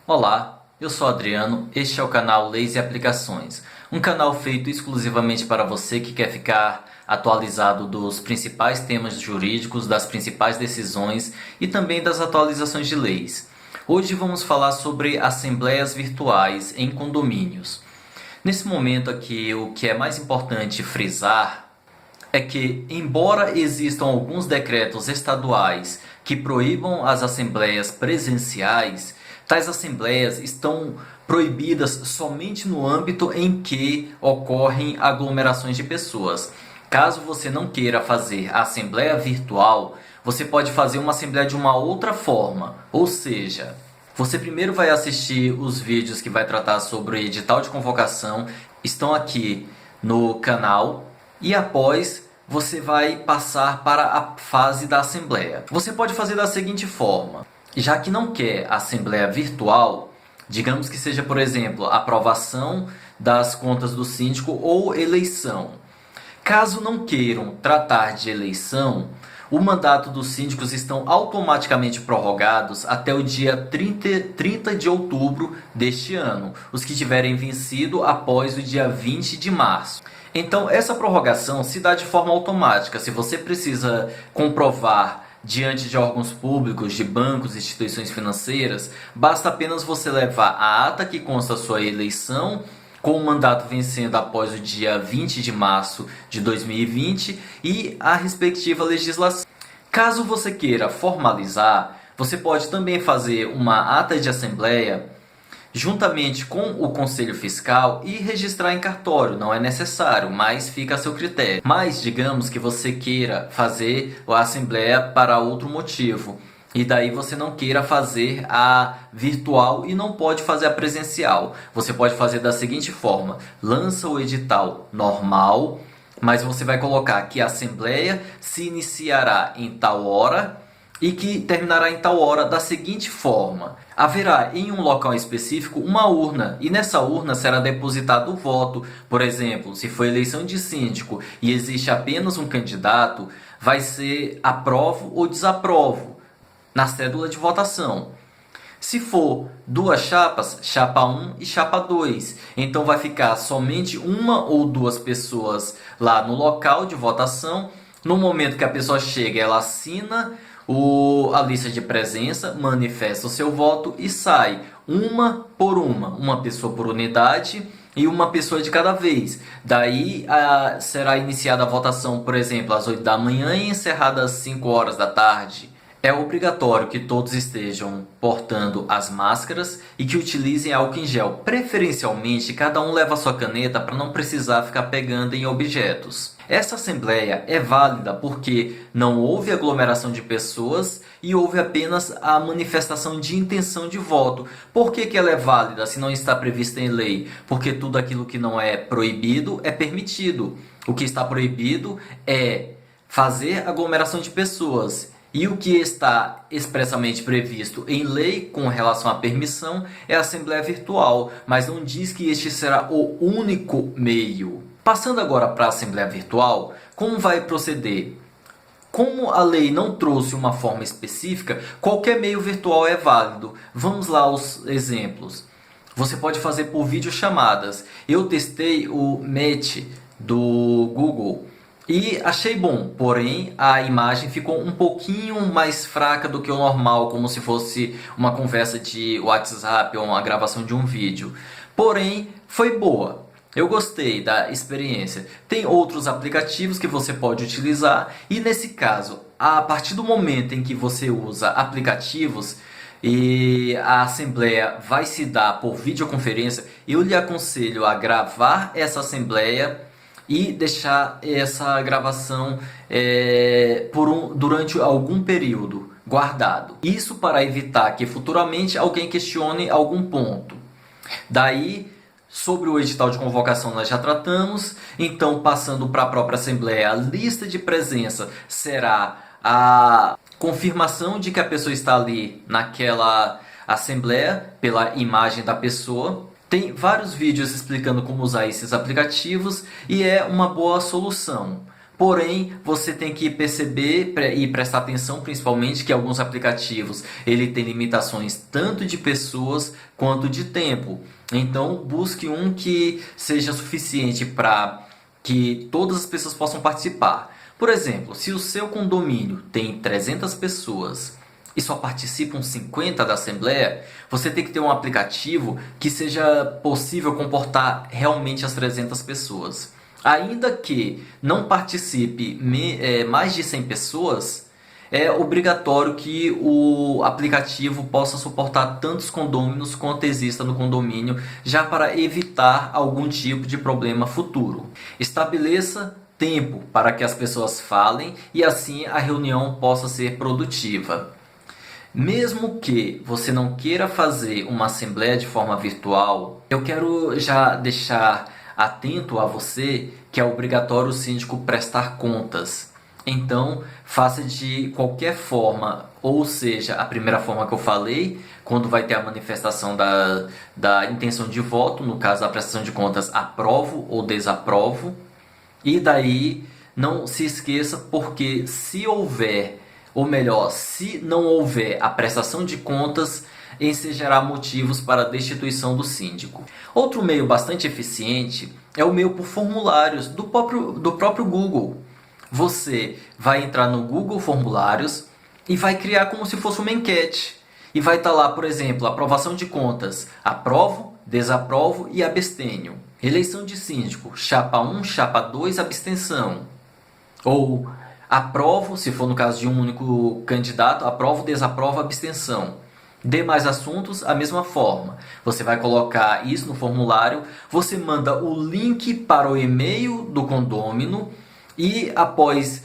Olá, eu sou Adriano, este é o canal Leis e Aplicações, um canal feito exclusivamente para você que quer ficar atualizado dos principais temas jurídicos, das principais decisões e também das atualizações de leis. Hoje vamos falar sobre assembleias virtuais em condomínios. Nesse momento aqui, o que é mais importante frisar é que, embora existam alguns decretos estaduais que proíbam as assembleias presenciais, tais assembleias estão proibidas somente no âmbito em que ocorrem aglomerações de pessoas. Caso você não queira fazer a assembleia virtual, você pode fazer uma assembleia de uma outra forma, ou seja, você primeiro vai assistir os vídeos que vai tratar sobre o edital de convocação, estão aqui no canal, e após você vai passar para a fase da assembleia. Você pode fazer da seguinte forma: já que não quer assembleia virtual, digamos que seja, por exemplo, aprovação das contas do síndico ou eleição. Caso não queiram tratar de eleição, o mandato dos síndicos estão automaticamente prorrogados até o dia 30 de outubro deste ano, os que tiverem vencido após o dia 20 de março. Então, essa prorrogação se dá de forma automática. Se você precisa comprovar diante de órgãos públicos, de bancos, instituições financeiras, basta apenas você levar a ata que consta a sua eleição, com o mandato vencendo após o dia 20 de março de 2020 e a respectiva legislação. Caso você queira formalizar, você pode também fazer uma ata de assembleia juntamente com o Conselho Fiscal e registrar em cartório. Não é necessário, mas fica a seu critério. Mas digamos que você queira fazer a assembleia para outro motivo, e daí você não queira fazer a virtual e não pode fazer a presencial. Você pode fazer da seguinte forma: lança o edital normal, mas você vai colocar que a assembleia se iniciará em tal hora e que terminará em tal hora da seguinte forma: haverá em um local específico uma urna, e nessa urna será depositado o voto. Por exemplo, se for eleição de síndico e existe apenas um candidato, vai ser aprovo ou desaprovo na cédula de votação. Se for duas chapas, chapa 1 e chapa 2, então vai ficar somente uma ou duas pessoas lá no local de votação. No momento que a pessoa chega, ela assina a lista de presença, manifesta o seu voto e sai uma por uma pessoa por unidade e uma pessoa de cada vez. Daí será iniciada a votação, por exemplo, às 8 da manhã e encerrada às 5 horas da tarde. É obrigatório que todos estejam portando as máscaras e que utilizem álcool em gel. Preferencialmente, cada um leva a sua caneta para não precisar ficar pegando em objetos. Essa assembleia é válida porque não houve aglomeração de pessoas e houve apenas a manifestação de intenção de voto. Por que ela é válida se não está prevista em lei? Porque tudo aquilo que não é proibido é permitido. O que está proibido é fazer aglomeração de pessoas. E o que está expressamente previsto em lei com relação à permissão é a assembleia virtual, mas não diz que este será o único meio. Passando agora para a assembleia virtual, como vai proceder? Como a lei não trouxe uma forma específica, qualquer meio virtual é válido. Vamos lá aos exemplos. Você pode fazer por videochamadas. Eu testei o Meet do Google e achei bom, porém a imagem ficou um pouquinho mais fraca do que o normal, como se fosse uma conversa de WhatsApp ou uma gravação de um vídeo. Porém, foi boa. Eu gostei da experiência. Tem outros aplicativos que você pode utilizar e nesse caso, a partir do momento em que você usa aplicativos e a assembleia vai se dar por videoconferência, eu lhe aconselho a gravar essa assembleia e deixar essa gravação durante algum período guardado. Isso para evitar que futuramente alguém questione algum ponto. Daí, sobre o edital de convocação nós já tratamos, então passando para a própria Assembleia, a lista de presença será a confirmação de que a pessoa está ali naquela Assembleia pela imagem da pessoa. Tem vários vídeos explicando como usar esses aplicativos e é uma boa solução. Porém, você tem que perceber e prestar atenção principalmente que alguns aplicativos ele tem limitações tanto de pessoas quanto de tempo. Então, busque um que seja suficiente para que todas as pessoas possam participar. Por exemplo, se o seu condomínio tem 300 pessoas e só participam 50 da assembleia, você tem que ter um aplicativo que seja possível comportar realmente as 300 pessoas. Ainda que não participe mais de 100 pessoas, é obrigatório que o aplicativo possa suportar tantos condôminos quanto exista no condomínio, já para evitar algum tipo de problema futuro. Estabeleça tempo para que as pessoas falem e assim a reunião possa ser produtiva. Mesmo que você não queira fazer uma assembleia de forma virtual, eu quero já deixar atento a você que é obrigatório o síndico prestar contas. Então, faça de qualquer forma, ou seja, a primeira forma que eu falei, quando vai ter a manifestação da intenção de voto, no caso da prestação de contas, aprovo ou desaprovo. E daí, não se esqueça, porque se houver, ou melhor, se não houver a prestação de contas, ensejará motivos para a destituição do síndico. Outro meio bastante eficiente é o meio por formulários do próprio Google. Você vai entrar no Google Formulários e vai criar como se fosse uma enquete. E vai estar lá, por exemplo, aprovação de contas, aprovo, desaprovo e abstenho. Eleição de síndico, chapa 1, chapa 2, abstenção. Ou aprovo, se for no caso de um único candidato, aprovo, desaprovo, abstenção. Demais assuntos, a mesma forma. Você vai colocar isso no formulário, você manda o link para o e-mail do condômino e após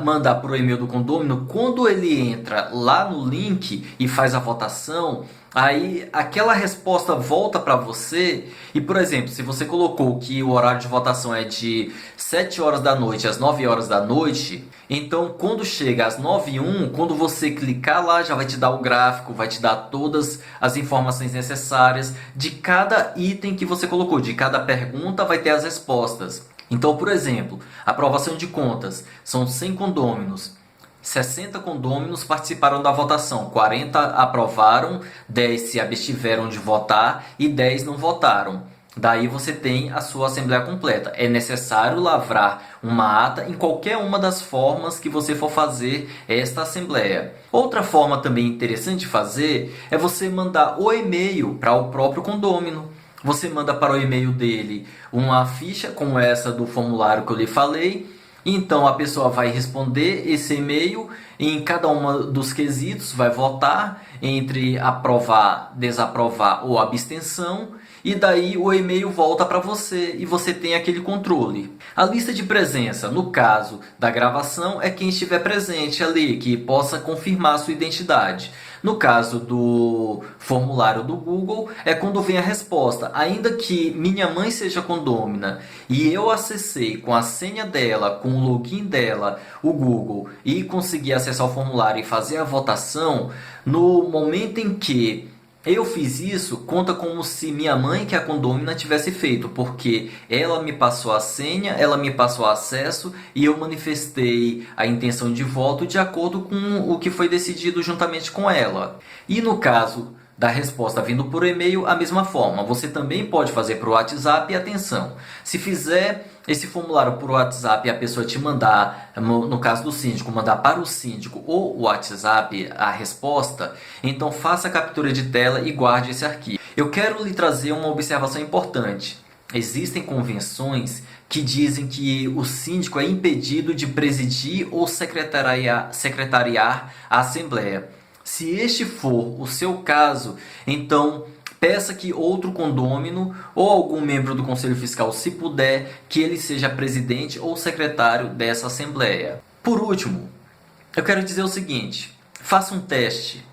mandar para o e-mail do condômino, quando ele entra lá no link e faz a votação, aí aquela resposta volta para você e, por exemplo, se você colocou que o horário de votação é de 7 horas da noite às 9 horas da noite, então quando chega às 9h01, quando você clicar lá, já vai te dar o gráfico, vai te dar todas as informações necessárias de cada item que você colocou, de cada pergunta vai ter as respostas. Então, por exemplo, aprovação de contas, são 100 condôminos. 60 condôminos participaram da votação, 40 aprovaram, 10 se abstiveram de votar e 10 não votaram. Daí você tem a sua assembleia completa. É necessário lavrar uma ata em qualquer uma das formas que você for fazer esta assembleia. Outra forma também interessante de fazer é você mandar o e-mail para o próprio condômino. Você manda para o e-mail dele uma ficha como essa do formulário que eu lhe falei. Então a pessoa vai responder esse e-mail em cada um dos quesitos, vai votar entre aprovar, desaprovar ou abstenção. E daí o e-mail volta para você e você tem aquele controle. A lista de presença, no caso da gravação, é quem estiver presente ali, que possa confirmar a sua identidade. No caso do formulário do Google, é quando vem a resposta. Ainda que minha mãe seja condômina e eu acessei com a senha dela, com o login dela, o Google, e consegui acessar o formulário e fazer a votação, no momento em que eu fiz isso, conta como se minha mãe, que é a condômina, tivesse feito, porque ela me passou a senha, ela me passou acesso e eu manifestei a intenção de voto de acordo com o que foi decidido juntamente com ela. E no caso da resposta vindo por e-mail, a mesma forma. Você também pode fazer por WhatsApp e atenção. Se fizer esse formulário por WhatsApp e a pessoa te mandar, no caso do síndico, mandar para o síndico ou o WhatsApp a resposta, então faça a captura de tela e guarde esse arquivo. Eu quero lhe trazer uma observação importante. Existem convenções que dizem que o síndico é impedido de presidir ou secretariar a Assembleia. Se este for o seu caso, então peça que outro condômino ou algum membro do Conselho Fiscal, se puder, que ele seja presidente ou secretário dessa Assembleia. Por último, eu quero dizer o seguinte, faça um teste.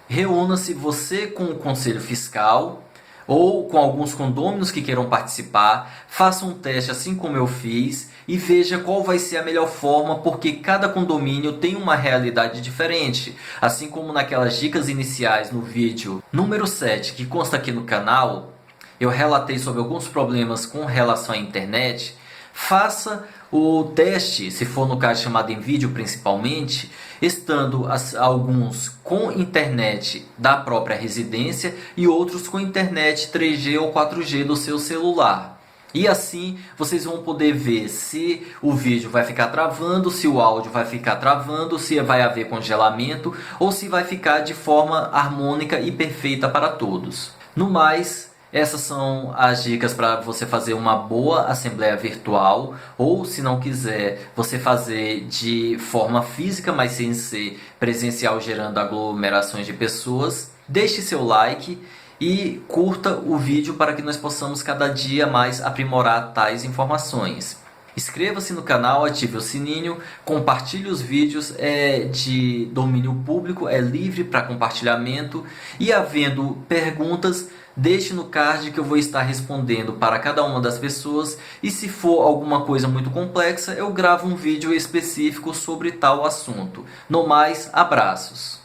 Reúna-se você com o Conselho Fiscal ou com alguns condôminos que queiram participar, faça um teste assim como eu fiz e veja qual vai ser a melhor forma, porque cada condomínio tem uma realidade diferente. Assim como naquelas dicas iniciais no vídeo número 7, que consta aqui no canal, eu relatei sobre alguns problemas com relação à internet. Faça O teste, se for no caso chamado em vídeo principalmente, estando alguns com internet da própria residência e outros com internet 3G ou 4G do seu celular. E assim vocês vão poder ver se o vídeo vai ficar travando, se o áudio vai ficar travando, se vai haver congelamento ou se vai ficar de forma harmônica e perfeita para todos. No mais, essas são as dicas para você fazer uma boa assembleia virtual, ou se não quiser, você fazer de forma física, mas sem ser presencial, gerando aglomerações de pessoas. Deixe seu like e curta o vídeo para que nós possamos cada dia mais aprimorar tais informações. Inscreva-se no canal, ative o sininho, compartilhe os vídeos, é de domínio público, é livre para compartilhamento e havendo perguntas, deixe no card que eu vou estar respondendo para cada uma das pessoas e se for alguma coisa muito complexa, eu gravo um vídeo específico sobre tal assunto. No mais, abraços!